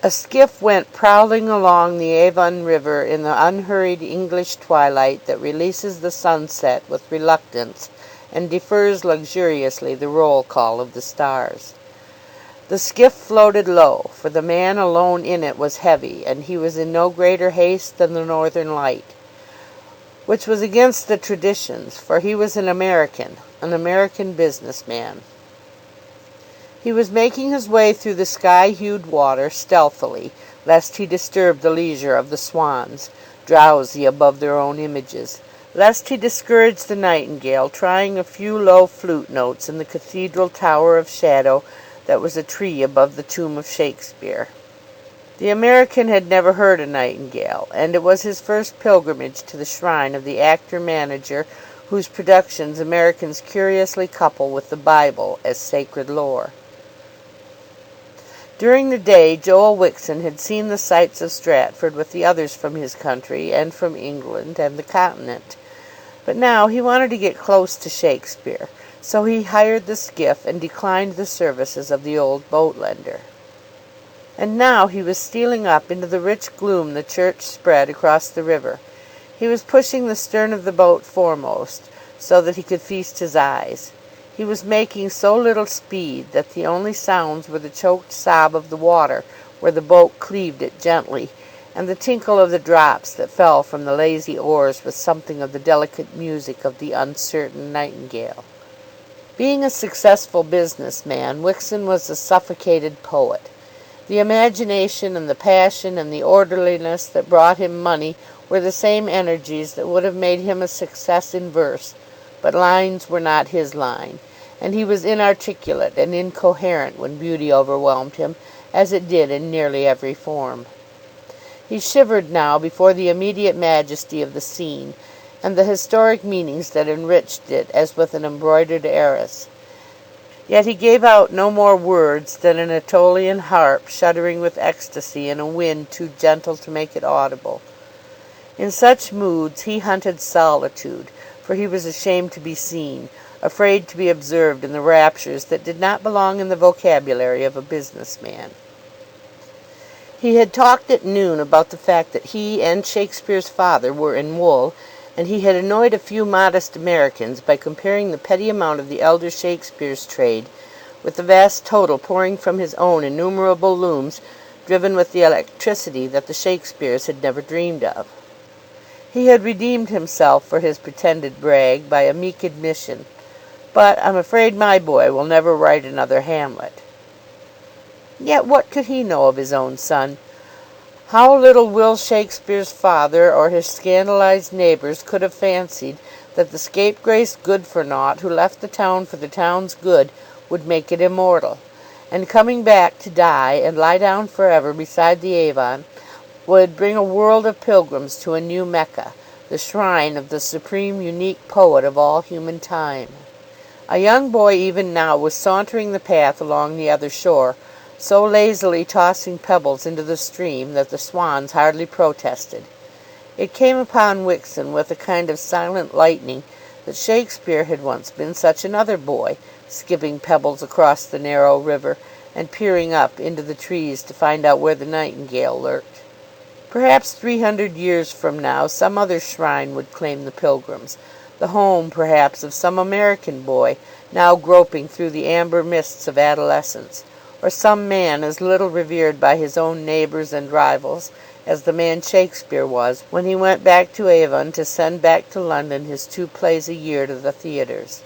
A skiff went prowling along the Avon River in the unhurried English twilight that releases the sunset with reluctance and defers luxuriously the roll call of the stars. The skiff floated low, for the man alone in it was heavy, and he was in no greater haste than the Northern Light, which was against the traditions, for he was an American business man. He was making his way through the sky-hued water stealthily, lest he disturb the leisure of the swans, drowsy above their own images, lest he discourage the nightingale trying a few low flute notes in the cathedral tower of shadow that was a tree above the tomb of Shakespeare. The American had never heard a nightingale, and it was his first pilgrimage to the shrine of the actor-manager whose productions Americans curiously couple with the Bible as sacred lore. During the day Joel Wixon had seen the sights of Stratford with the others from his country and from England and the Continent, but now he wanted to get close to Shakespeare, so he hired the skiff and declined the services of the old boat-lender. And now he was stealing up into the rich gloom the church spread across the river. He was pushing the stern of the boat foremost, so that he could feast his eyes. He was making so little speed that the only sounds were the choked sob of the water where the boat cleaved it gently, and the tinkle of the drops that fell from the lazy oars with something of the delicate music of the uncertain nightingale. Being a successful business man, Wixon was a suffocated poet. The imagination and the passion and the orderliness that brought him money were the same energies that would have made him a success in verse, but lines were not his line, and he was inarticulate and incoherent when beauty overwhelmed him, as it did in nearly every form. He shivered now before the immediate majesty of the scene, and the historic meanings that enriched it as with an embroidered arras. Yet he gave out no more words than an Aetolian harp shuddering with ecstasy in a wind too gentle to make it audible. In such moods he hunted solitude, for he was ashamed to be seen, afraid to be observed in the raptures that did not belong in the vocabulary of a business man. He had talked at noon about the fact that he and Shakespeare's father were in wool, and he had annoyed a few modest Americans by comparing the petty amount of the elder Shakespeare's trade with the vast total pouring from his own innumerable looms driven with the electricity that the Shakespeares had never dreamed of. He had redeemed himself for his pretended brag by a meek admission, "But I'm afraid my boy will never write another Hamlet." Yet what could he know of his own son? How little Will Shakespeare's father or his scandalized neighbours could have fancied that the scapegrace Good-for-Naught who left the town for the town's good would make it immortal, and coming back to die and lie down forever beside the Avon would bring a world of pilgrims to a new Mecca, the shrine of the supreme unique poet of all human time. A young boy even now was sauntering the path along the other shore, so lazily tossing pebbles into the stream that the swans hardly protested. It came upon Wixon with a kind of silent lightning that Shakespeare had once been such another boy, skipping pebbles across the narrow river, and peering up into the trees to find out where the nightingale lurked. Perhaps 300 years from now some other shrine would claim the pilgrims, the home, perhaps, of some American boy now groping through the amber mists of adolescence, or some man as little revered by his own neighbours and rivals as the man Shakespeare was when he went back to Avon to send back to London his 2 plays a year to the theatres.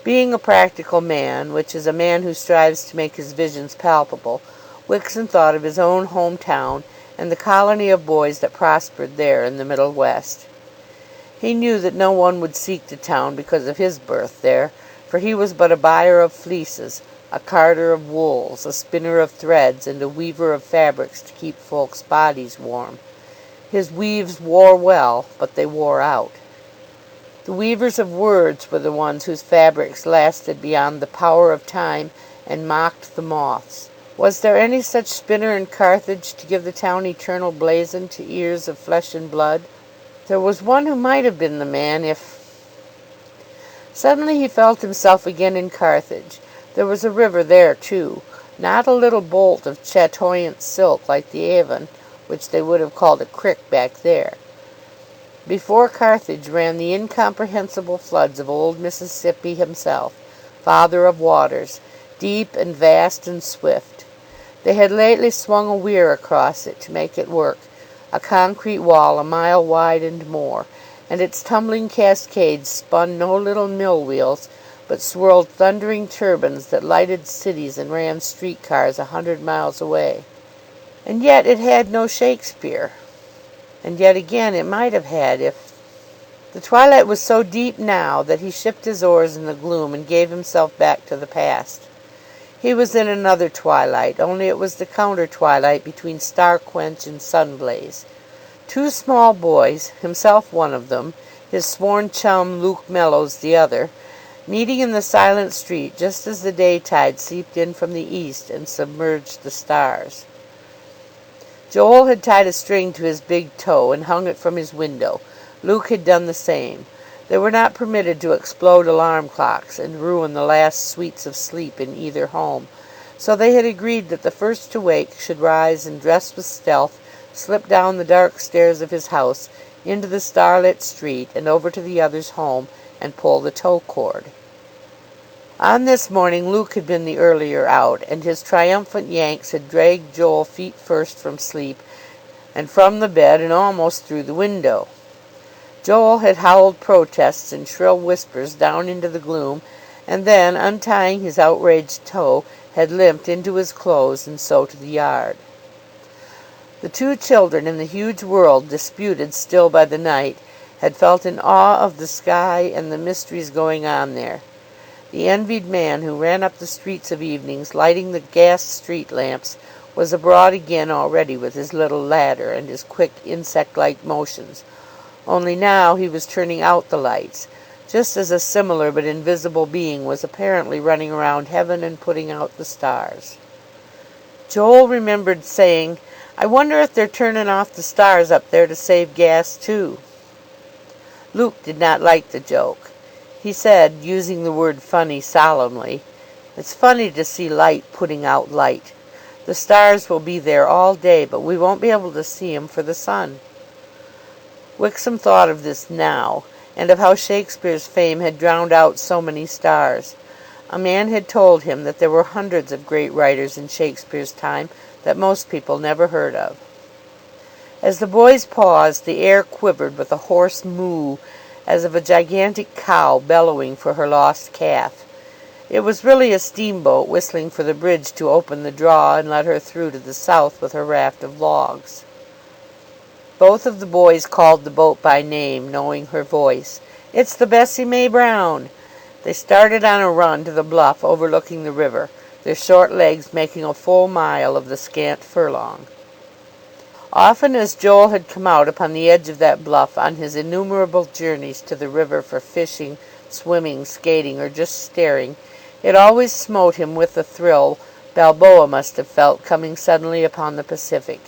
Being a practical man, which is a man who strives to make his visions palpable, Wixon thought of his own home town and the colony of boys that prospered there in the Middle West. He knew that no one would seek the town because of his birth there, for he was but a buyer of fleeces, a carder of wools, a spinner of threads, and a weaver of fabrics to keep folks' bodies warm. His weaves wore well, but they wore out. The weavers of words were the ones whose fabrics lasted beyond the power of time and mocked the moths. Was there any such spinner in Carthage to give the town eternal blazon to ears of flesh and blood? There was one who might have been the man if... Suddenly he felt himself again in Carthage. There was a river there too, not a little bolt of chatoyant silk like the Avon, which they would have called a crick back there. Before Carthage ran the incomprehensible floods of old Mississippi himself, father of waters, deep and vast and swift. They had lately swung a weir across it to make it work, a concrete wall a mile wide and more, and its tumbling cascades spun no little mill wheels, but swirled thundering turbines that lighted cities and ran street cars 100 miles away. And yet it had no Shakespeare. And yet again it might have had if... The twilight was so deep now that he shipped his oars in the gloom and gave himself back to the past. He was in another twilight, only it was the counter twilight between star quench and sun blaze. Two small boys, himself one of them, his sworn chum Luke Mellows the other, meeting in the silent street just as the daytide seeped in from the east and submerged the stars. Joel had tied a string to his big toe and hung it from his window. Luke had done the same. They were not permitted to explode alarm clocks and ruin the last sweets of sleep in either home, so they had agreed that the first to wake should rise and, dress with stealth, slip down the dark stairs of his house into the starlit street and over to the other's home and pull the tow cord. On this morning Luke had been the earlier out, and his triumphant yanks had dragged Joel feet first from sleep and from the bed and almost through the window. Joel had howled protests in shrill whispers down into the gloom, and then, untying his outraged toe, had limped into his clothes and so to the yard. The two children in the huge world, disputed still by the night, had felt in awe of the sky and the mysteries going on there. The envied man who ran up the streets of evenings, lighting the gas street lamps, was abroad again already with his little ladder and his quick insect-like motions, only now he was turning out the lights, just as a similar but invisible being was apparently running around heaven and putting out the stars. Joel remembered saying, "I wonder if they're turning off the stars up there to save gas too." Luke did not like the joke. He said, using the word funny solemnly, "It's funny to see light putting out light. The stars will be there all day, but we won't be able to see 'em for the sun." Wixom thought of this now, and of how Shakespeare's fame had drowned out so many stars. A man had told him that there were hundreds of great writers in Shakespeare's time that most people never heard of. As the boys paused, the air quivered with a hoarse moo, as of a gigantic cow bellowing for her lost calf. It was really a steamboat whistling for the bridge to open the draw and let her through to the south with her raft of logs. Both of the boys called the boat by name, knowing her voice. "It's the Bessie May Brown." They started on a run to the bluff overlooking the river, their short legs making a full mile of the scant furlong. Often as Joel had come out upon the edge of that bluff on his innumerable journeys to the river for fishing, swimming, skating, or just staring, it always smote him with the thrill Balboa must have felt coming suddenly upon the Pacific.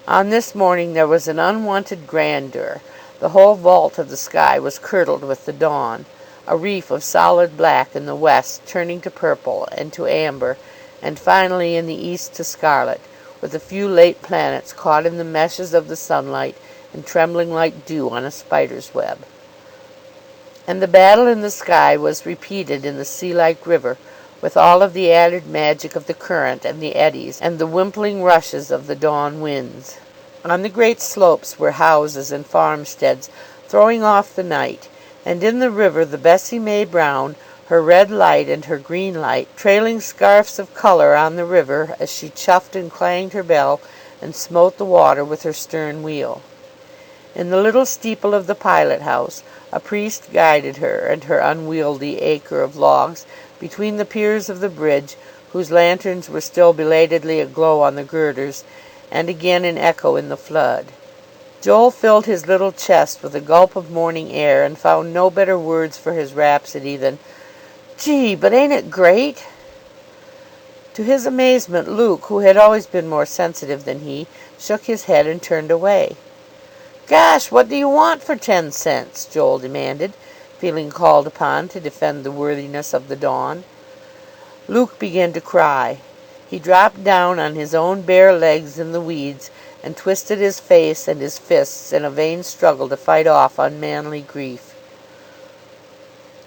On this morning there was an unwonted grandeur. The whole vault of the sky was curdled with the dawn, a reef of solid black in the west turning to purple and to amber, and finally in the east to scarlet, with a few late planets caught in the meshes of the sunlight and trembling like dew on a spider's web. And the battle in the sky was repeated in the sea-like river, with all of the added magic of the current and the eddies and the wimpling rushes of the dawn winds. On the great slopes were houses and farmsteads throwing off the night, and in the river the Bessie May Brown, her red light and her green light, trailing scarfs of colour on the river as she chuffed and clanged her bell and smote the water with her stern wheel. In the little steeple of the pilot house a priest guided her and her unwieldy acre of logs between the piers of the bridge, whose lanterns were still belatedly aglow on the girders, and again in echo in the flood. Joel filled his little chest with a gulp of morning air and found no better words for his rhapsody than, "Gee, but ain't it great?" To his amazement, Luke, who had always been more sensitive than he, shook his head and turned away. "Gosh, what do you want for 10 cents?" Joel demanded, feeling called upon to defend the worthiness of the dawn. Luke began to cry. He dropped down on his own bare legs in the weeds, and twisted his face and his fists in a vain struggle to fight off unmanly grief.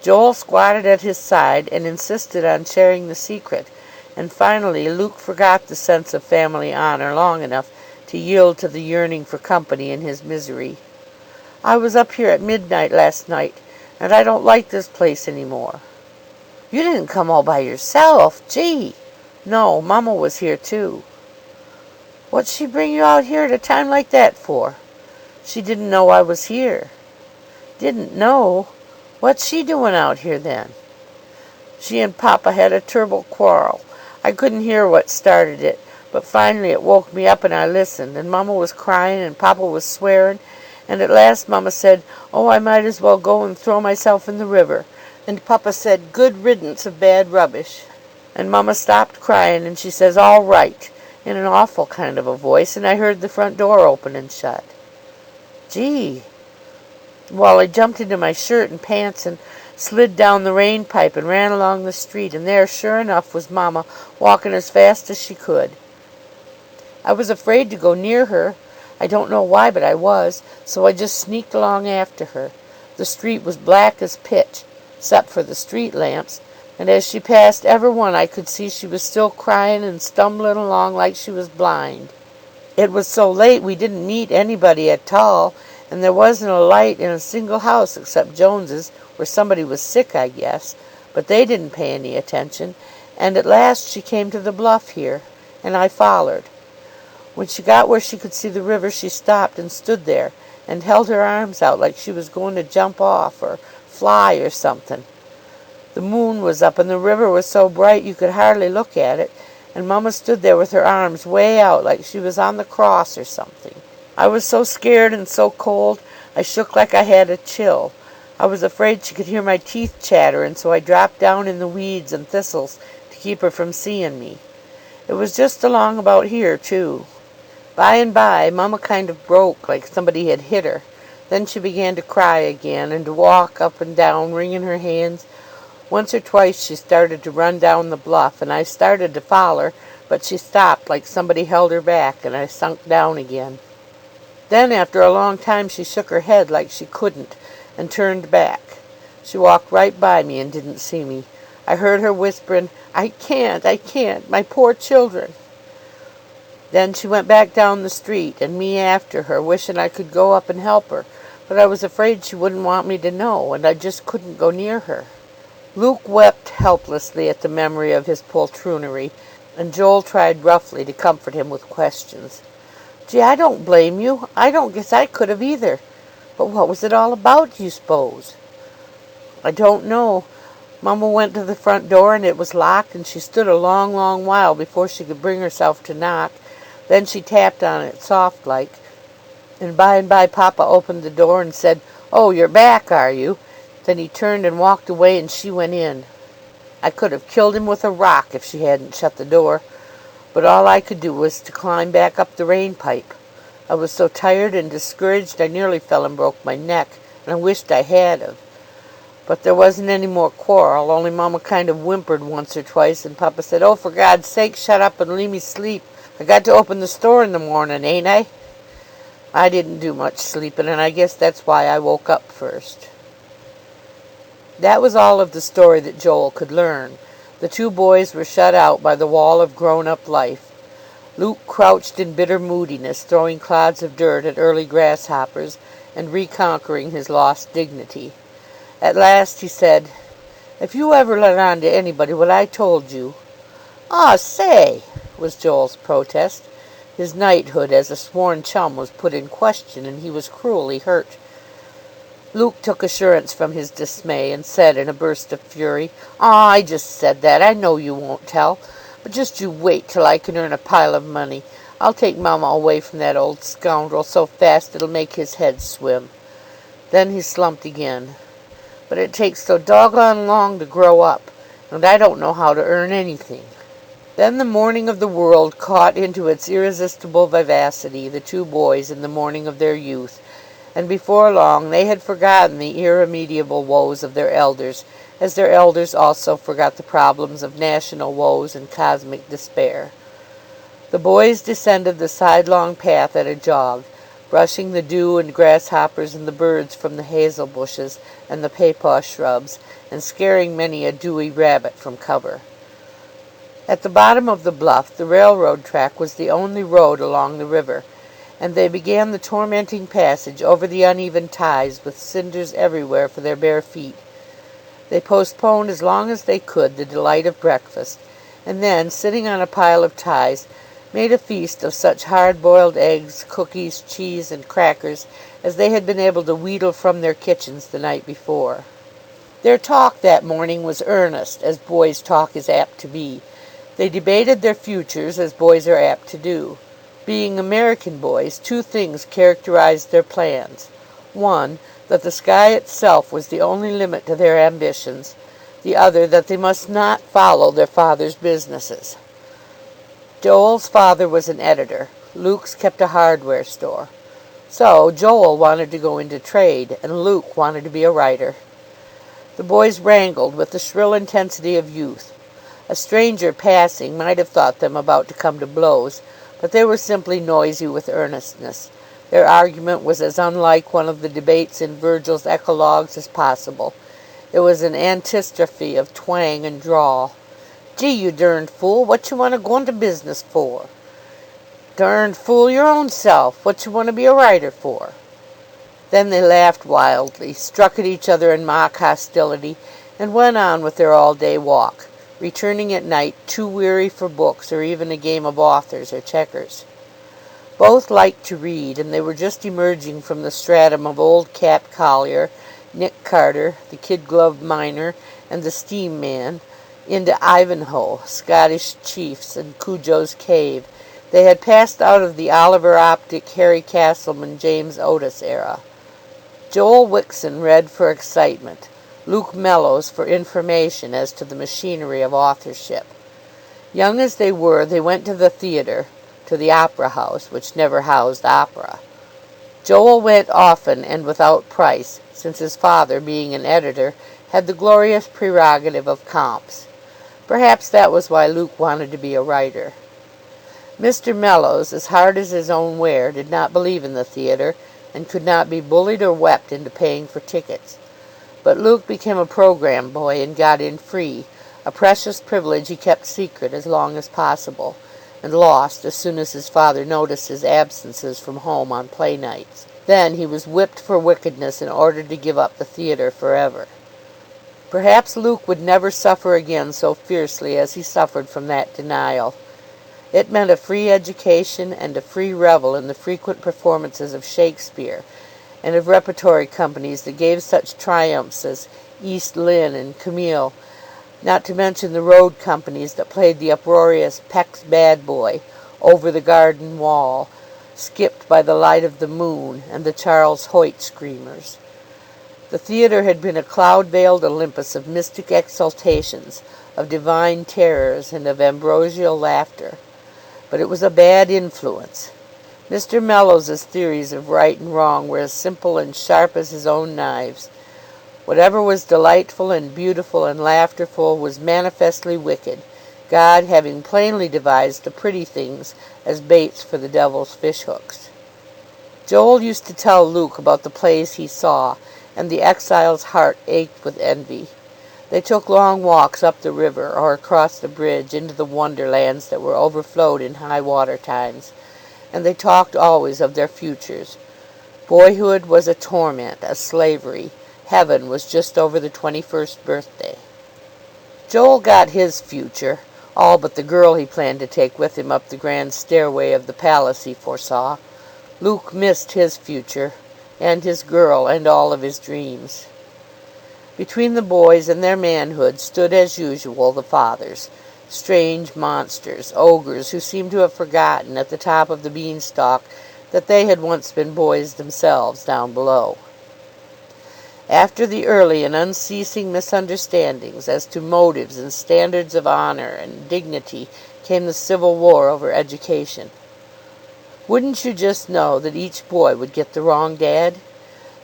Joel squatted at his side and insisted on sharing the secret, and finally Luke forgot the sense of family honor long enough to yield to the yearning for company in his misery. "I was up here at midnight last night, and I don't like this place any more." "You didn't come all by yourself? Gee!" "No, Mama was here too." "What'd she bring you out here at a time like that for?" "She didn't know I was here." "Didn't know? What's she doing out here then?" "She and Papa had a turble quarrel. I couldn't hear what started it, but finally it woke me up and I listened, and Mama was crying and Papa was swearing, and at last Mama said, 'Oh, I might as well go and throw myself in the river,' and Papa said, 'Good riddance of bad rubbish,' and Mama stopped crying and she says, 'All right,' in an awful kind of a voice, and I heard the front door open and shut." "Gee!" "Well, I jumped into my shirt and pants and slid down the rain pipe and ran along the street, and there, sure enough, was Mama walking as fast as she could. I was afraid to go near her. I don't know why, but I was, so I just sneaked along after her. The street was black as pitch, 'cept for the street lamps, and as she passed every one I could see she was still crying and stumbling along like she was blind. It was so late we didn't meet anybody at all, and there wasn't a light in a single house except Jones's, where somebody was sick, I guess, but they didn't pay any attention, and at last she came to the bluff here, and I follered. When she got where she could see the river, she stopped and stood there, and held her arms out like she was going to jump off, or fly, or something. The moon was up, and the river was so bright you could hardly look at it, and Mama stood there with her arms way out like she was on the cross or something. I was so scared and so cold, I shook like I had a chill. I was afraid she could hear my teeth chatter, and so I dropped down in the weeds and thistles to keep her from seeing me. It was just along about here, too. By and by, Mama kind of broke, like somebody had hit her. Then she began to cry again, and to walk up and down, wringing her hands. Once or twice she started to run down the bluff, and I started to foller, but she stopped like somebody held her back, and I sunk down again. Then after a long time she shook her head like she couldn't, and turned back. She walked right by me and didn't see me. I heard her whispering, 'I can't, my poor children.' Then she went back down the street, and me after her, wishing I could go up and help her, but I was afraid she wouldn't want me to know, and I just couldn't go near her." Luke wept helplessly at the memory of his poltroonery, and Joel tried roughly to comfort him with questions. "Gee, I don't blame you. I don't guess I could have either. But what was it all about, do you s'pose?" "I don't know. Mama went to the front door, and it was locked, and she stood a long, long while before she could bring herself to knock. Then she tapped on it soft like, and by Papa opened the door and said, 'Oh, you're back, are you?' Then he turned and walked away, and she went in. I could have killed him with a rock if she hadn't shut the door. But all I could do was to climb back up the rain pipe. I was so tired and discouraged I nearly fell and broke my neck, and I wished I had of. But there wasn't any more quarrel, only Mama kind of whimpered once or twice, and Papa said, 'Oh, for God's sake, shut up and leave me sleep. I got to open the store in the morning, ain't I?' I didn't do much sleeping, and I guess that's why I woke up first." That was all of the story that Joel could learn. The two boys were shut out by the wall of grown-up life. Luke crouched in bitter moodiness, throwing clods of dirt at early grasshoppers, and reconquering his lost dignity. At last he said, "If you ever let on to anybody what I told you—" "Aw, say!" was Joel's protest. His knighthood as a sworn chum was put in question, and he was cruelly hurt. Luke took assurance from his dismay, and said in a burst of fury, "Aw, I just said that. I know you won't tell. But just you wait till I can earn a pile of money. I'll take Mama away from that old scoundrel so fast it'll make his head swim." Then he slumped again. "But it takes so doggone long to grow up, and I don't know how to earn anything." Then the morning of the world caught into its irresistible vivacity the two boys in the morning of their youth, and before long they had forgotten the irremediable woes of their elders, as their elders also forgot the problems of national woes and cosmic despair. The boys descended the sidelong path at a jog, brushing the dew and grasshoppers and the birds from the hazel bushes and the papaw shrubs, and scaring many a dewy rabbit from cover. At the bottom of the bluff the railroad track was the only road along the river, and they began the tormenting passage over the uneven ties with cinders everywhere for their bare feet. They postponed as long as they could the delight of breakfast, and then, sitting on a pile of ties, made a feast of such hard-boiled eggs, cookies, cheese, and crackers as they had been able to wheedle from their kitchens the night before. Their talk that morning was earnest, as boys' talk is apt to be. They debated their futures, as boys are apt to do. Being American boys, two things characterized their plans. One, that the sky itself was the only limit to their ambitions. The other, that they must not follow their father's businesses. Joel's father was an editor. Luke's kept a hardware store. So Joel wanted to go into trade, and Luke wanted to be a writer. The boys wrangled with the shrill intensity of youth. A stranger passing might have thought them about to come to blows, but they were simply noisy with earnestness. Their argument was as unlike one of the debates in Virgil's Eclogues as possible. It was an antistrophe of twang and drawl. "Gee, you durned fool, what you want to go into business for?" "Durned fool your own self, what you want to be a writer for?" Then they laughed wildly, struck at each other in mock hostility, and went on with their all-day walk, returning at night too weary for books or even a game of authors or checkers. Both liked to read, and they were just emerging from the stratum of Old Cap Collier, Nick Carter, the kid-gloved miner, and the steam man, into Ivanhoe, Scottish chiefs, and Cudjoe's cave. They had passed out of the Oliver Optic, Harry Castleman, James Otis era. Joel Wixon read for excitement, Luke Mellows for information as to the machinery of authorship. Young as they were, they went to the theatre, to the opera house, which never housed opera. Joel went often and without price, since his father, being an editor, had the glorious prerogative of comps. Perhaps that was why Luke wanted to be a writer. Mr. Mellows, as hard as his own ware, did not believe in the theatre, and could not be bullied or wept into paying for tickets. But Luke became a programme boy and got in free, a precious privilege he kept secret as long as possible, and lost as soon as his father noticed his absences from home on play nights. Then he was whipped for wickedness and ordered to give up the theatre forever. Perhaps Luke would never suffer again so fiercely as he suffered from that denial. It meant a free education and a free revel in the frequent performances of Shakespeare, and of repertory companies that gave such triumphs as East Lynne and Camille, not to mention the road companies that played the uproarious Peck's Bad Boy, Over the Garden Wall, Skipped by the Light of the Moon, and the Charles Hoyt Screamers. The theatre had been a cloud-veiled Olympus of mystic exaltations, of divine terrors, and of ambrosial laughter. But it was a bad influence. Mr. Mellows's theories of right and wrong were as simple and sharp as his own knives. Whatever was delightful and beautiful and laughterful was manifestly wicked, God having plainly devised the pretty things as baits for the devil's fishhooks. Joel used to tell Luke about the plays he saw, and the exile's heart ached with envy. They took long walks up the river or across the bridge into the wonderlands that were overflowed in high water times, and they talked always of their futures. Boyhood was a torment, a slavery. Heaven was just over the 21st birthday. Joel got his future, all but the girl he planned to take with him up the grand stairway of the palace he foresaw. Luke missed his future, and his girl, and all of his dreams. Between the boys and their manhood stood, as usual, the fathers, strange monsters, ogres who seemed to have forgotten at the top of the beanstalk that they had once been boys themselves down below. After the early and unceasing misunderstandings as to motives and standards of honor and dignity came the civil war over education. Wouldn't you just know that each boy would get the wrong dad?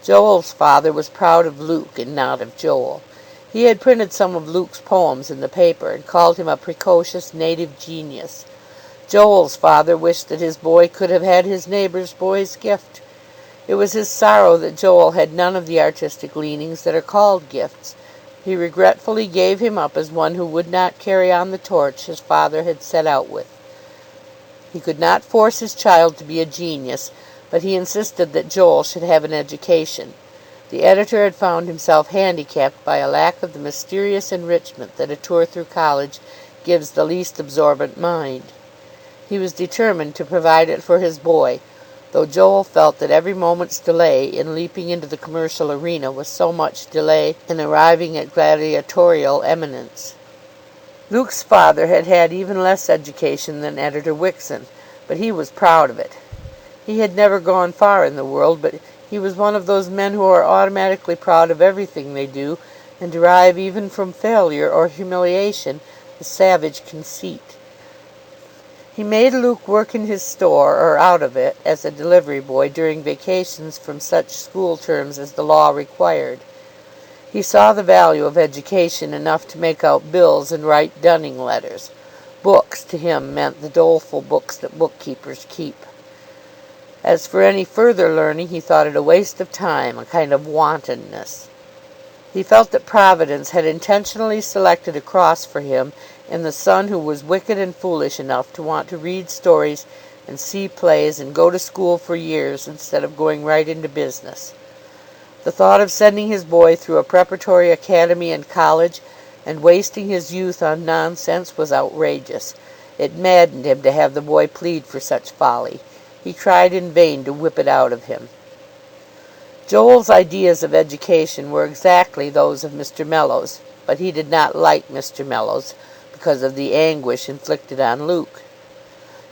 Joel's father was proud of Luke and not of Joel. He had printed some of Luke's poems in the paper, and called him a precocious native genius. Joel's father wished that his boy could have had his neighbour's boy's gift. It was his sorrow that Joel had none of the artistic leanings that are called gifts. He regretfully gave him up as one who would not carry on the torch his father had set out with. He could not force his child to be a genius, but he insisted that Joel should have an education. The editor had found himself handicapped by a lack of the mysterious enrichment that a tour through college gives the least absorbent mind. He was determined to provide it for his boy, though Joel felt that every moment's delay in leaping into the commercial arena was so much delay in arriving at gladiatorial eminence. Luke's father had had even less education than Editor Wixon, but he was proud of it. He had never gone far in the world, but he was one of those men who are automatically proud of everything they do, and derive even from failure or humiliation a savage conceit. He made Luke work in his store or out of it as a delivery boy during vacations from such school terms as the law required. He saw the value of education enough to make out bills and write dunning letters. Books to him meant the doleful books that bookkeepers keep. As for any further learning, he thought it a waste of time, a kind of wantonness. He felt that Providence had intentionally selected a cross for him in the son who was wicked and foolish enough to want to read stories and see plays and go to school for years instead of going right into business. The thought of sending his boy through a preparatory academy and college and wasting his youth on nonsense was outrageous. It maddened him to have the boy plead for such folly. He tried in vain to whip it out of him. Joel's ideas of education were exactly those of Mr. Mellows, but he did not like Mr. Mellows because of the anguish inflicted on Luke.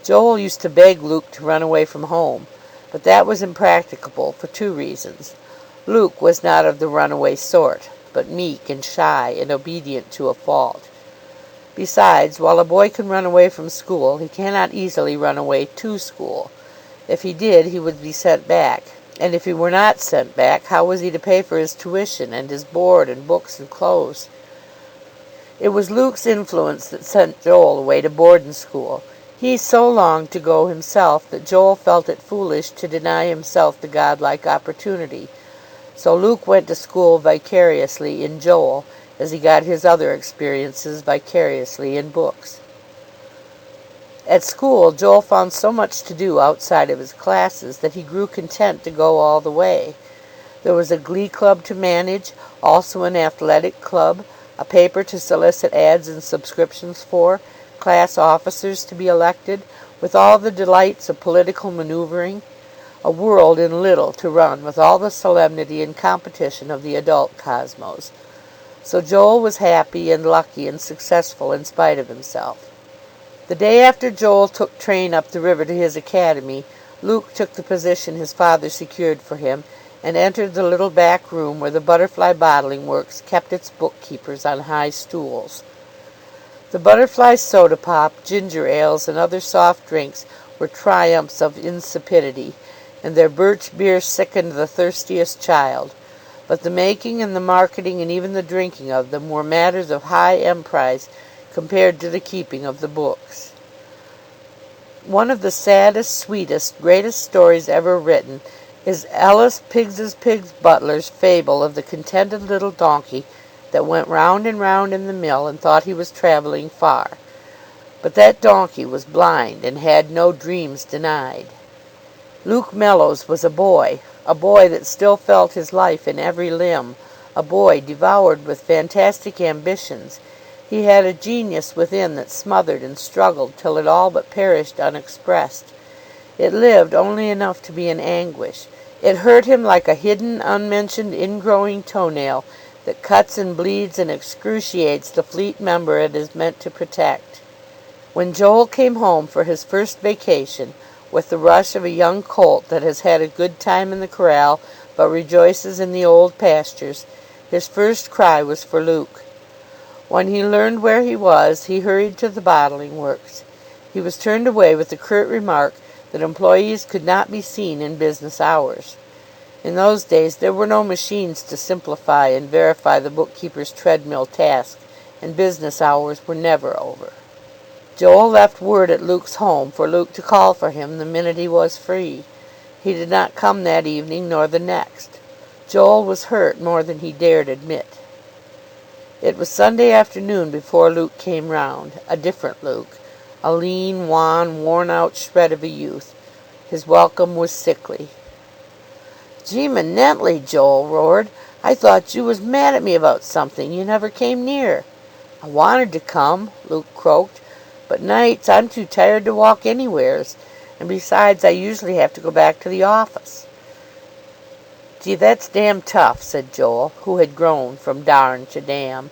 Joel used to beg Luke to run away from home, but that was impracticable for two reasons. Luke was not of the runaway sort, but meek and shy and obedient to a fault. Besides, while a boy can run away from school, he cannot easily run away to school. If he did, he would be sent back. And if he were not sent back, how was he to pay for his tuition and his board and books and clothes? It was Luke's influence that sent Joel away to boarding school. He so longed to go himself that Joel felt it foolish to deny himself the godlike opportunity. So Luke went to school vicariously in Joel, as he got his other experiences vicariously in books. At school, Joel found so much to do outside of his classes that he grew content to go all the way. There was a glee club to manage, also an athletic club, a paper to solicit ads and subscriptions for, class officers to be elected, with all the delights of political maneuvering, a world in little to run with all the solemnity and competition of the adult cosmos. So Joel was happy and lucky and successful in spite of himself. The day after Joel took train up the river to his academy, Luke took the position his father secured for him, and entered the little back room where the Butterfly Bottling Works kept its bookkeepers on high stools. The Butterfly soda pop, ginger ales, and other soft drinks were triumphs of insipidity, and their birch beer sickened the thirstiest child. But the making and the marketing and even the drinking of them were matters of high emprise compared to the keeping of the books. One of the saddest, sweetest, greatest stories ever written is Ellis Pigs's butler's fable of the contented little donkey that went round and round in the mill and thought he was travelling far. But that donkey was blind and had no dreams denied. Luke Mellows was a boy that still felt his life in every limb, a boy devoured with fantastic ambitions. He had a genius within that smothered and struggled till it all but perished unexpressed. It lived only enough to be in anguish. It hurt him like a hidden, unmentioned, ingrowing toenail that cuts and bleeds and excruciates the fleet member it is meant to protect. When Joel came home for his first vacation, with the rush of a young colt that has had a good time in the corral but rejoices in the old pastures, his first cry was for Luke. When he learned where he was, he hurried to the bottling works. He was turned away with the curt remark that employees could not be seen in business hours. In those days there were no machines to simplify and verify the bookkeeper's treadmill task, and business hours were never over. Joel left word at Luke's home for Luke to call for him the minute he was free. He did not come that evening nor the next. Joel was hurt more than he dared admit. It was Sunday afternoon before Luke came round, a different Luke, a lean, wan, worn-out shred of a youth. His welcome was sickly. "Gee, Manently!" Joel roared. "I thought you was mad at me about something. You never came near." "I wanted to come," Luke croaked, "but nights I'm too tired to walk anywheres. And besides, I usually have to go back to the office." "Gee, that's damn tough," said Joel, who had grown from darn to damn.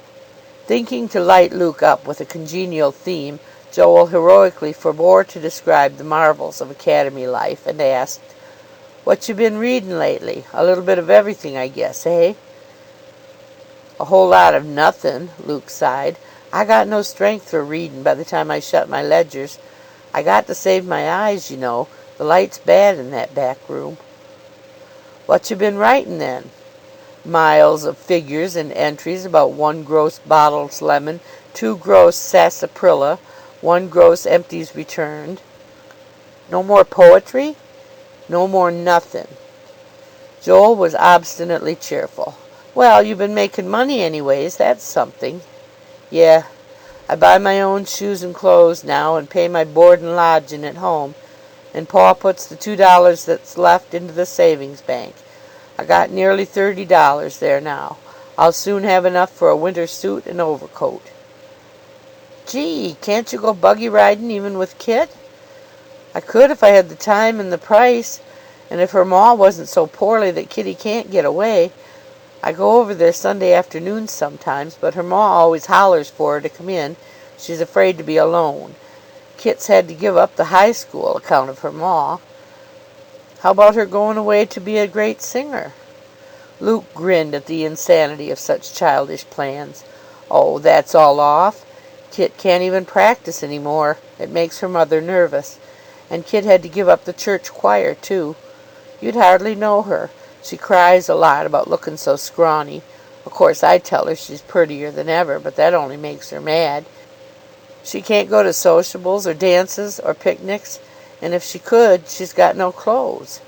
Thinking to light Luke up with a congenial theme, Joel heroically forbore to describe the marvels of academy life, and asked, "What you been reading lately? A little bit of everything, I guess, eh?" "A whole lot of nothing," Luke sighed. "I got no strength for reading by the time I shut my ledgers. I got to save my eyes, you know. The light's bad in that back room." "What you been writing, then?" "Miles of figures and entries about 1 gross bottles lemon, 2 gross sarsaparilla, 1 gross empties returned." "No more poetry?" "No more nothing." Joel was obstinately cheerful. "Well, you been making money anyways. That's something." "Yeh. I buy my own shoes and clothes now, and pay my board and lodging at home, and Pa puts the $2 that's left into the savings bank. I got nearly $30 there now. I'll soon have enough for a winter suit and overcoat." "Gee, can't you go buggy riding even with Kit?" "I could if I had the time and the price, and if her ma wasn't so poorly that Kitty can't get away. I go over there Sunday afternoons sometimes, but her ma always hollers for her to come in. She's afraid to be alone. Kit's had to give up the high school account of her ma." "How about her going away to be a great singer?" Luke grinned at the insanity of such childish plans. "Oh, that's all off. Kit can't even practice any more. It makes her mother nervous. And Kit had to give up the church choir, too. You'd hardly know her. She cries a lot about looking so scrawny. Of course I tell her she's prettier than ever, but that only makes her mad. She can't go to sociables or dances or picnics, and if she could, she's got no clothes.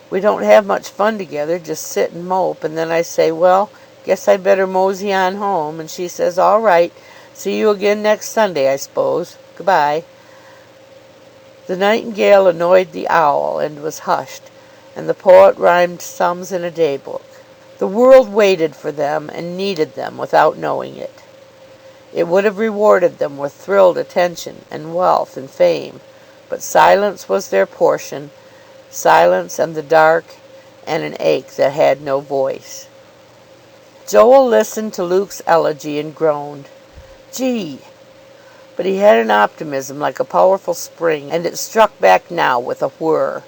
We don't have much fun together, just sit and mope, and then I say, 'Well, guess I'd better mosey on home,' and she says, 'All right. See you again next Sunday, I s'pose. Goodbye.'" The nightingale annoyed the owl and was hushed, and the poet rhymed sums in a day book. The world waited for them and needed them without knowing it. It would have rewarded them with thrilled attention and wealth and fame, but silence was their portion, silence and the dark and an ache that had no voice. Joel listened to Luke's elegy and groaned. "Gee!" But he had an optimism like a powerful spring, and it struck back now with a whir.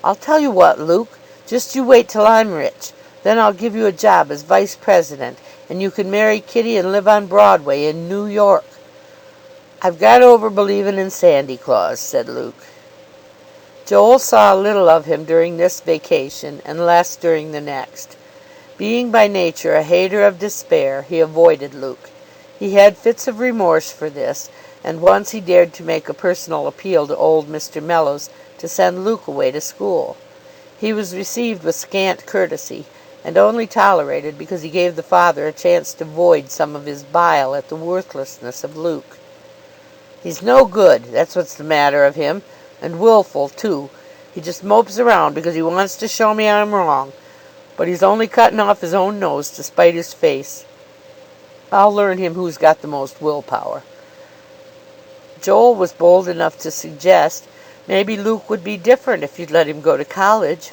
"I'll tell you what, Luke, just you wait till I'm rich. Then I'll give you a job as vice president, and you can marry Kitty and live on Broadway in New York." "I've got over believing in Sandy Claus," said Luke. Joel saw little of him during this vacation, and less during the next. Being by nature a hater of despair, he avoided Luke. He had fits of remorse for this, and once he dared to make a personal appeal to old Mr. Mellows to send Luke away to school. He was received with scant courtesy, and only tolerated because he gave the father a chance to void some of his bile at the worthlessness of Luke. "He's no good, that's what's the matter of him, and willful, too. He just mopes around because he wants to show me I'm wrong, but he's only cutting off his own nose to spite his face. I'll learn him who's got the most willpower." Joel was bold enough to suggest, "Maybe Luke would be different if you'd let him go to college.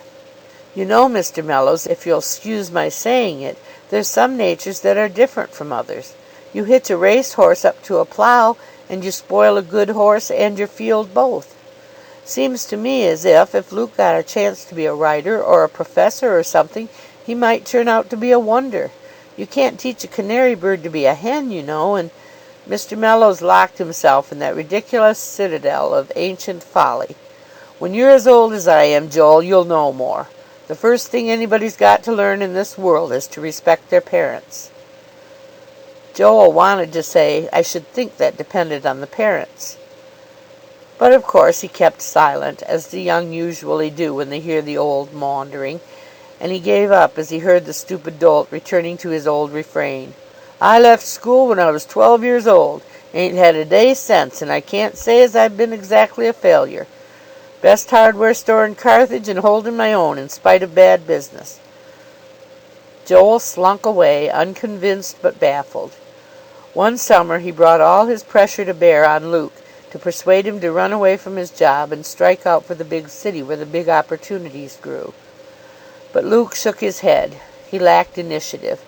You know, Mr. Mellows, if you'll 'scuse my saying it, there's some natures that are different from others. You hitch a race horse up to a plow, and you spoil a good horse and your field both. Seems to me as if Luke got a chance to be a writer or a professor or something, he might turn out to be a wonder. You can't teach a canary bird to be a hen, you know, and—" Mr. Mellows locked himself in that ridiculous citadel of ancient folly. "When you're as old as I am, Joel, you'll know more. The first thing anybody's got to learn in this world is to respect their parents." Joel wanted to say, "I should think that depended on the parents." But of course he kept silent, as the young usually do when they hear the old maundering, and he gave up as he heard the stupid dolt returning to his old refrain. "I left school when I was 12 years old. Ain't had a day since, and I can't say as I've been exactly a failure. Best hardware store in Carthage, and holding my own in spite of bad business." Joel slunk away, unconvinced but baffled. One summer he brought all his pressure to bear on Luke to persuade him to run away from his job and strike out for the big city where the big opportunities grew. But Luke shook his head. He lacked initiative.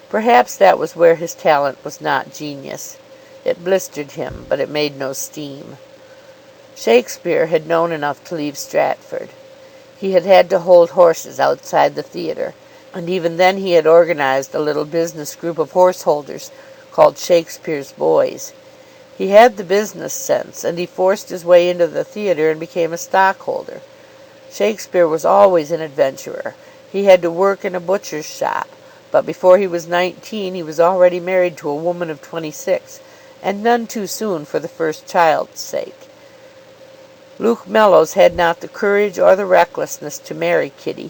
Perhaps that was where his talent was not genius. It blistered him, but it made no steam. Shakespeare had known enough to leave Stratford. He had had to hold horses outside the theatre, and even then he had organized a little business group of horse holders called Shakespeare's Boys. He had the business sense, and he forced his way into the theatre and became a stockholder. Shakespeare was always an adventurer. He had to work in a butcher's shop, but before he was 19 he was already married to a woman of 26, and none too soon for the first child's sake. Luke Mellows had not the courage or the recklessness to marry Kitty,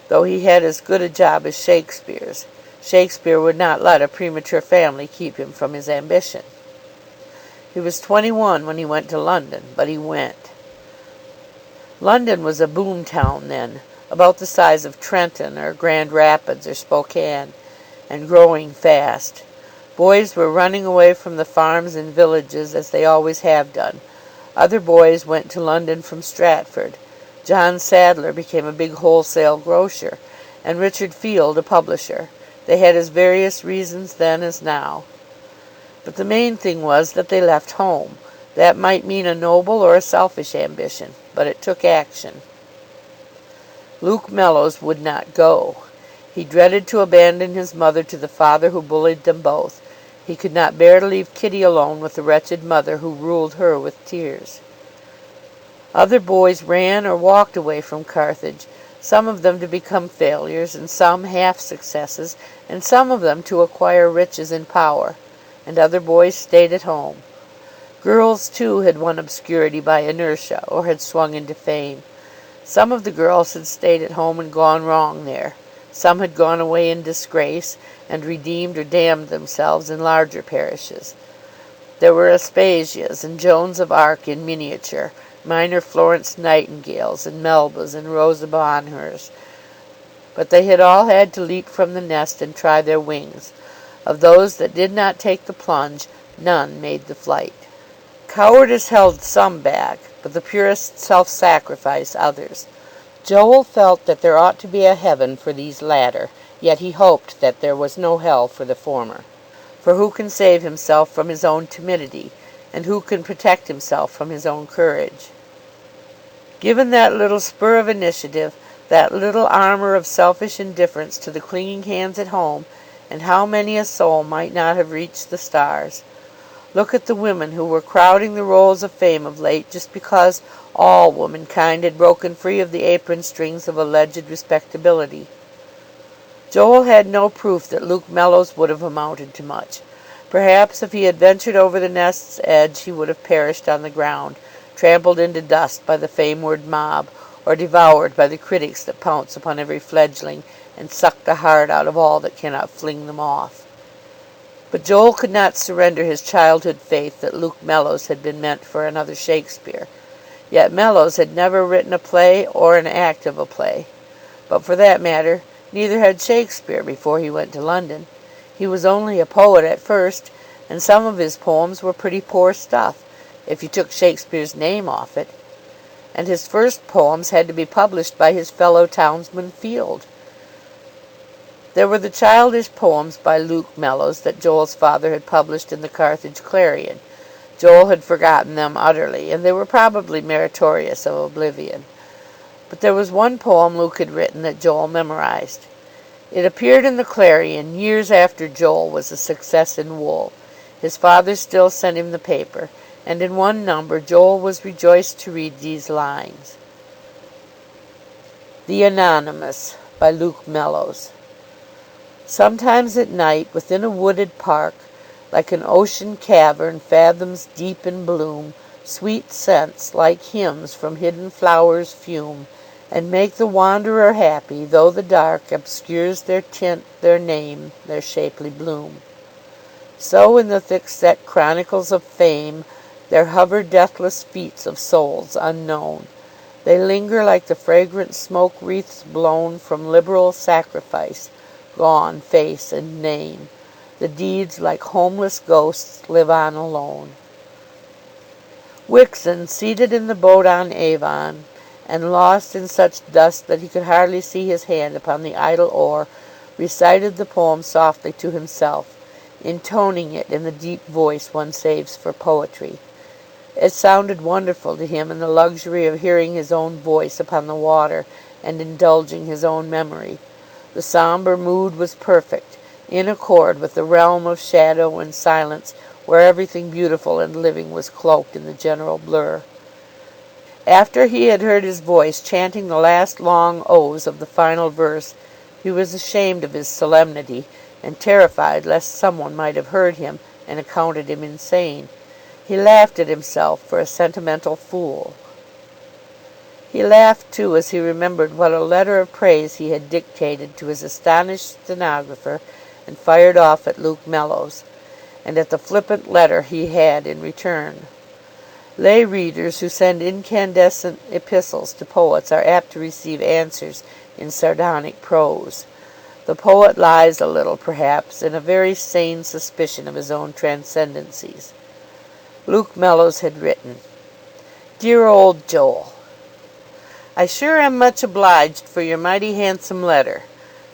though he had as good a job as Shakespeare's. Shakespeare would not let a premature family keep him from his ambition. He was 21 when he went to London, but he went. London was a boom town then, about the size of Trenton or Grand Rapids or Spokane, and growing fast. Boys were running away from the farms and villages as they always have done. Other boys went to London from Stratford. John Sadler became a big wholesale grocer, and Richard Field a publisher. They had as various reasons then as now. But the main thing was that they left home. That might mean a noble or a selfish ambition, but it took action. Luke Mellows would not go. He dreaded to abandon his mother to the father who bullied them both. He could not bear to leave Kitty alone with the wretched mother who ruled her with tears. Other boys ran or walked away from Carthage, some of them to become failures, and some half successes, and some of them to acquire riches and power. And other boys stayed at home. Girls, too, had won obscurity by inertia, or had swung into fame. Some of the girls had stayed at home and gone wrong there. Some had gone away in disgrace, and redeemed or damned themselves in larger parishes. There were Aspasias and Joans of Arc in miniature, minor Florence Nightingales and Melbas and Rosa Bonheurs. But they had all had to leap from the nest and try their wings. Of those that did not take the plunge, none made the flight. Cowardice held some back, but the purest self-sacrifice others. Joel felt that there ought to be a heaven for these latter, yet he hoped that there was no hell for the former. For who can save himself from his own timidity, and who can protect himself from his own courage? Given that little spur of initiative, that little armor of selfish indifference to the clinging hands at home, and how many a soul might not have reached the stars? Look at the women who were crowding the rolls of fame of late just because all womankind had broken free of the apron strings of alleged respectability. Joel had no proof that Luke Mellows would have amounted to much. Perhaps if he had ventured over the nest's edge he would have perished on the ground, trampled into dust by the fameward mob, or devoured by the critics that pounce upon every fledgling and suck the heart out of all that cannot fling them off. But Joel could not surrender his childhood faith that Luke Mellows had been meant for another Shakespeare. Yet Mellows had never written a play or an act of a play. But for that matter, neither had Shakespeare before he went to London. He was only a poet at first, and some of his poems were pretty poor stuff, if you took Shakespeare's name off it. And his first poems had to be published by his fellow townsman Field. There were the childish poems by Luke Mellows that Joel's father had published in the Carthage Clarion. Joel had forgotten them utterly, and they were probably meritorious of oblivion. But there was one poem Luke had written that Joel memorized. It appeared in the Clarion years after Joel was a success in wool. His father still sent him the paper, and in one number Joel was rejoiced to read these lines: The Anonymous by Luke Mellows. Sometimes at night within a wooded park, like an ocean cavern fathoms deep in bloom, sweet scents like hymns from hidden flowers fume, and make the wanderer happy, though the dark obscures their tint, their name, their shapely bloom. So in the thick-set chronicles of fame there hover deathless feats of souls unknown. They linger like the fragrant smoke wreaths blown from liberal sacrifice, gone face and name. The deeds, like homeless ghosts, live on alone. Wixon, seated in the boat on Avon, and lost in such dust that he could hardly see his hand upon the idle oar, recited the poem softly to himself, intoning it in the deep voice one saves for poetry. It sounded wonderful to him in the luxury of hearing his own voice upon the water and indulging his own memory. The sombre mood was perfect, in accord with the realm of shadow and silence where everything beautiful and living was cloaked in the general blur. After he had heard his voice chanting the last long o's of the final verse, he was ashamed of his solemnity, and terrified lest some one might have heard him and accounted him insane. He laughed at himself for a sentimental fool. He laughed, too, as he remembered what a letter of praise he had dictated to his astonished stenographer and fired off at Luke Mellows, and at the flippant letter he had in return. Lay readers who send incandescent epistles to poets are apt to receive answers in sardonic prose. The poet lies a little, perhaps, in a very sane suspicion of his own transcendencies. Luke Mellows had written, "Dear old Joel, I sure am much obliged for your mighty handsome letter.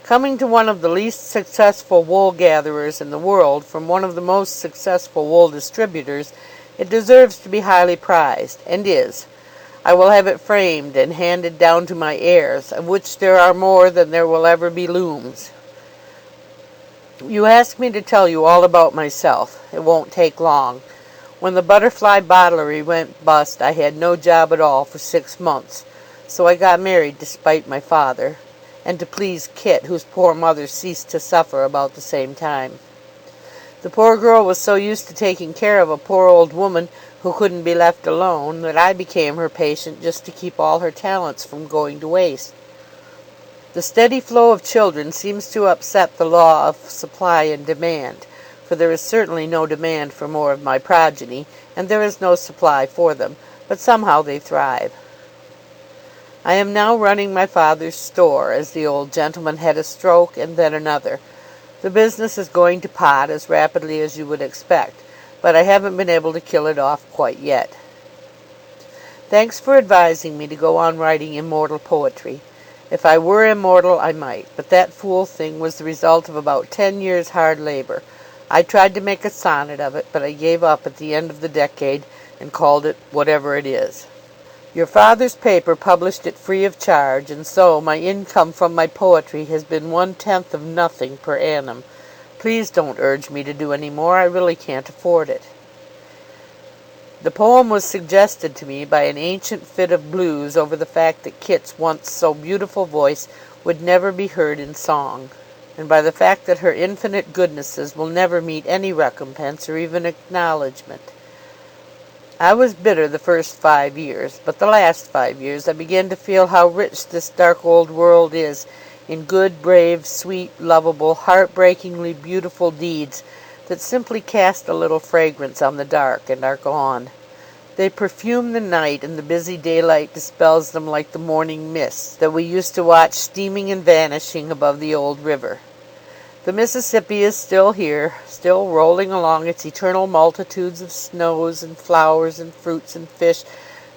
Coming to one of the least successful wool gatherers in the world from one of the most successful wool distributors, it deserves to be highly prized, and is. I will have it framed and handed down to my heirs, of which there are more than there will ever be looms. You ask me to tell you all about myself. It won't take long. When the Butterfly Bottlery went bust I had no job at all for 6 months, so I got married despite my father, and to please Kit, whose poor mother ceased to suffer about the same time. The poor girl was so used to taking care of a poor old woman who couldn't be left alone that I became her patient just to keep all her talents from going to waste. The steady flow of children seems to upset the law of supply and demand, for there is certainly no demand for more of my progeny, and there is no supply for them, but somehow they thrive. I am now running my father's store, as the old gentleman had a stroke and then another. The business is going to pot as rapidly as you would expect, but I haven't been able to kill it off quite yet. Thanks for advising me to go on writing immortal poetry. If I were immortal I might, but that fool thing was the result of about 10 years' hard labor. I tried to make a sonnet of it, but I gave up at the end of the decade and called it Whatever It Is. Your father's paper published it free of charge, and so my income from my poetry has been 1/10 of nothing per annum. Please don't urge me to do any more. I really can't afford it." The poem was suggested to me by an ancient fit of blues over the fact that Kit's once so beautiful voice would never be heard in song, and by the fact that her infinite goodnesses will never meet any recompense or even acknowledgment. I was bitter the first 5 years, but the last 5 years I began to feel how rich this dark old world is in good, brave, sweet, lovable, heartbreakingly beautiful deeds that simply cast a little fragrance on the dark and are gone. They perfume the night, and the busy daylight dispels them like the morning mists that we used to watch steaming and vanishing above the old river. The Mississippi is still here, still rolling along its eternal multitudes of snows and flowers and fruits and fish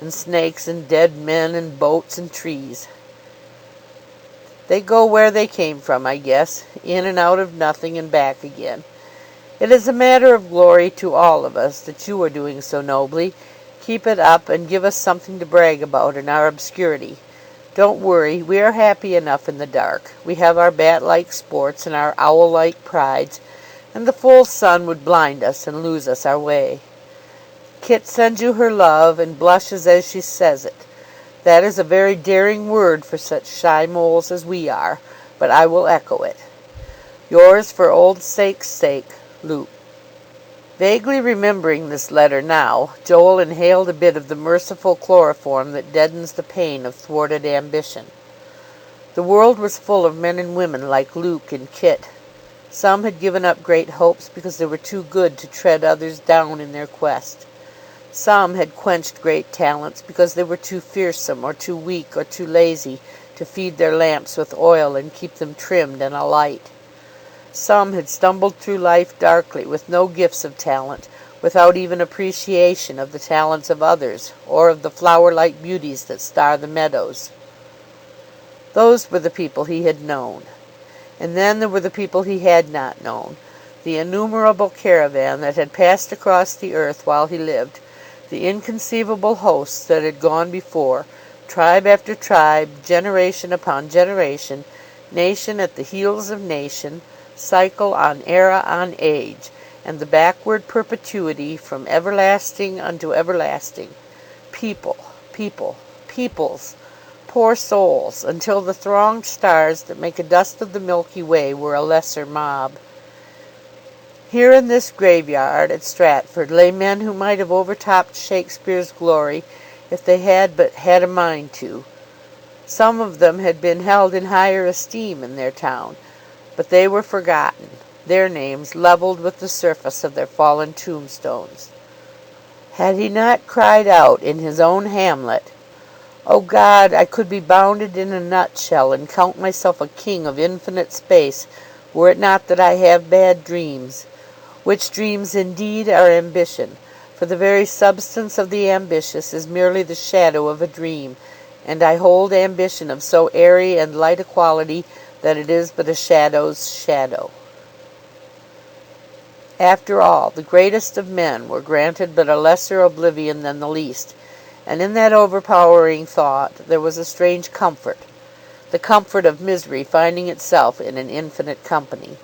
and snakes and dead men and boats and trees. They go where they came from, I guess, in and out of nothing and back again. It is a matter of glory to all of us that you are doing so nobly. Keep it up and give us something to brag about in our obscurity. Don't worry, we are happy enough in the dark. We have our bat-like sports and our owl-like prides, and the full sun would blind us and lose us our way. Kit sends you her love, and blushes as she says it. That is a very daring word for such shy moles as we are, but I will echo it. Yours for old sake's sake, Luke. Vaguely remembering this letter now, Joel inhaled a bit of the merciful chloroform that deadens the pain of thwarted ambition. The world was full of men and women like Luke and Kit. Some had given up great hopes because they were too good to tread others down in their quest. Some had quenched great talents because they were too fearsome or too weak or too lazy to feed their lamps with oil and keep them trimmed and alight. Some had stumbled through life darkly with no gifts of talent, without even appreciation of the talents of others or of the flower-like beauties that star the meadows. Those were the people he had known. And then there were the people he had not known, the innumerable caravan that had passed across the earth while he lived, the inconceivable hosts that had gone before, tribe after tribe, generation upon generation, nation at the heels of nation, cycle on era on age, and the backward perpetuity from everlasting unto everlasting. People, peoples, poor souls, until the thronged stars that make a dust of the Milky Way were a lesser mob. Here in this graveyard at Stratford lay men who might have overtopped Shakespeare's glory if they had but had a mind to. Some of them had been held in higher esteem in their town, but they were forgotten, their names levelled with the surface of their fallen tombstones. Had he not cried out in his own hamlet, "O God, I could be bounded in a nutshell and count myself a king of infinite space, were it not that I have bad dreams, which dreams indeed are ambition, for the very substance of the ambitious is merely the shadow of a dream, and I hold ambition of so airy and light a quality that it is but a shadow's shadow." After all, the greatest of men were granted but a lesser oblivion than the least, and in that overpowering thought there was a strange comfort, the comfort of misery finding itself in an infinite company.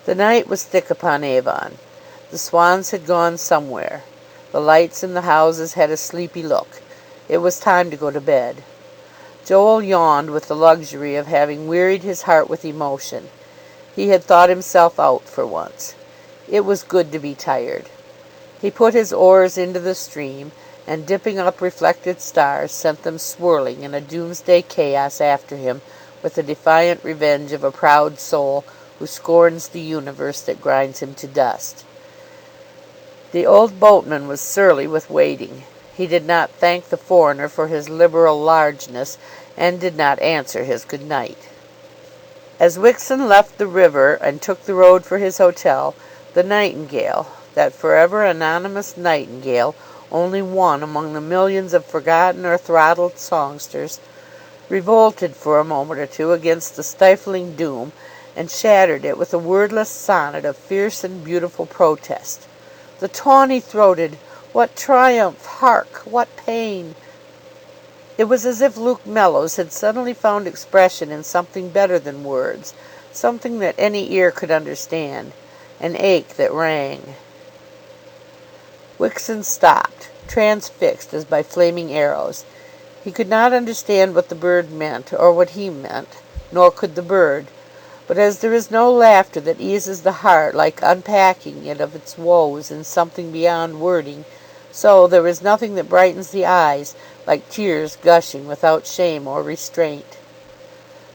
The night was thick upon Avon. The swans had gone somewhere. The lights in the houses had a sleepy look. It was time to go to bed. Joel yawned with the luxury of having wearied his heart with emotion. He had thought himself out for once. It was good to be tired. He put his oars into the stream, and dipping up reflected stars, sent them swirling in a doomsday chaos after him, with the defiant revenge of a proud soul who scorns the universe that grinds him to dust. The old boatman was surly with waiting. He did not thank the foreigner for his liberal largeness, and did not answer his good night. As Wixon left the river and took the road for his hotel, the nightingale, that forever anonymous nightingale, only one among the millions of forgotten or throttled songsters, revolted for a moment or two against the stifling doom, and shattered it with a wordless sonnet of fierce and beautiful protest. The tawny-throated! What triumph! Hark! What pain! It was as if Luke Mellows had suddenly found expression in something better than words, something that any ear could understand, an ache that rang. Wixon stopped, transfixed as by flaming arrows. He could not understand what the bird meant, or what he meant, nor could the bird. But as there is no laughter that eases the heart like unpacking it of its woes in something beyond wording, so there is nothing that brightens the eyes like tears gushing without shame or restraint.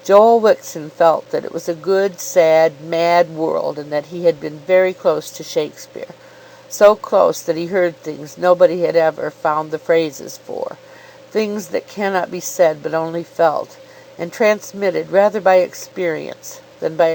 Joel Wixon felt that it was a good, sad, mad world, and that he had been very close to Shakespeare, so close that he heard things nobody had ever found the phrases for, things that cannot be said but only felt, and transmitted rather by experience than by